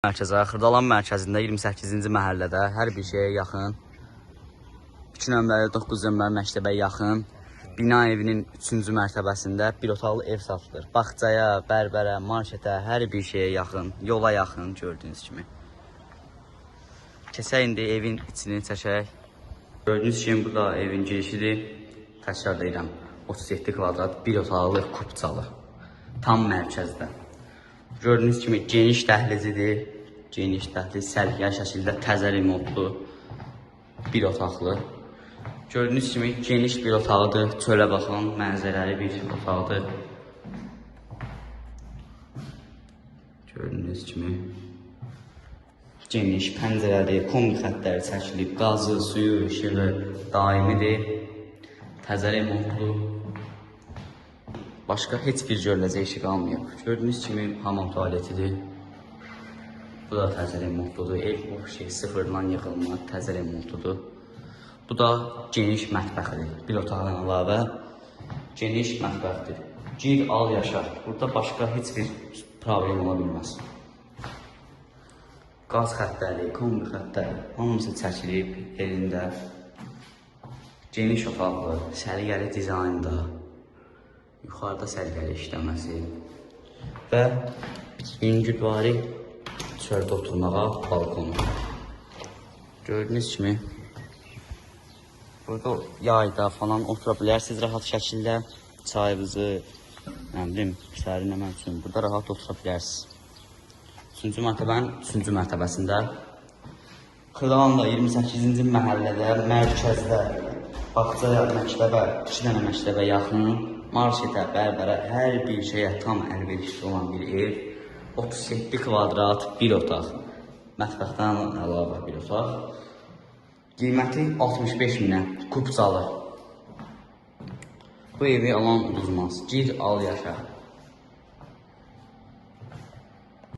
Mərkəzə, Xırdalan mərkəzində 28-ci məhəllədə hər bir şeyə yaxın, 2 nömrəli 9 nömrəli məktəbə yaxın, bina evinin 3-cü mərtəbəsində bir otaqlı ev satılır. Bağçaya, bərbərə, marketə, hər bir şeyə yaxın, yola yaxın gördüyünüz kimi. Keçək indi evin içini çəkək. Gördüyünüz kimi bu da evin girişidir. Təkrar deyirəm, 37 kvadrat, bir otaqlı kupçalı, tam mərkəzdə. Gördüyünüz kimi geniş dəhlizidir. Geniş dəhliz, səliqəli şəkildə təzə remontlu bir otaqlı. Gördüyünüz kimi geniş bir otaqdır. Çölə baxan mənzərəli bir otaqdır. Gördüyünüz kimi geniş pəncərəli, kombi xəttləri çəkilib, qazı, suyu, işığı daimidir. Təzə remontlu. Başqa heç bir görüləcək işi qalmayıb. Gördüyünüz kimi hamam tualetidir. Bu da təzə remontludur. Ev o şey sıfırdan yıxılma, təzə remontludur. Bu da geniş mətbəxidir. Bir otaqdan əlavə geniş mətbəxdir. Gir, al, yaşa. Burada başqa heç bir problem ola bilməz. Qaz xəttləri, kombi xəttləri hamısı çəkilib elində. Geniş otaqlı, səliqəli dizaynda. Yuxarıda səliqəli işləməsi və yüngülvari çöldə oturmağa balkonu. Gördüyünüz kimi burada yayda falan otura bilərsiniz rahat şəkildə. Çayınızı, nə bilim, sərinləmək üçün burada rahat otura bilərsiniz. 3-cü mərtəbənin 3-cü mərtəbəsində Xırdalanla 28-ci məhəllədə, mərkəzdə, bağçaya, məktəbə, 2 dənə məktəbə yaxın, marketə, bərbərə, hər bir şeyə tam əlverişli olan bir ev. 37 kvadrat, bir otaq. Mətbəxdən əlavə bir otaq. Qiyməti 65 minə, kupçalı. Bu evi alan uduzmaz. Gir, al, yaşa.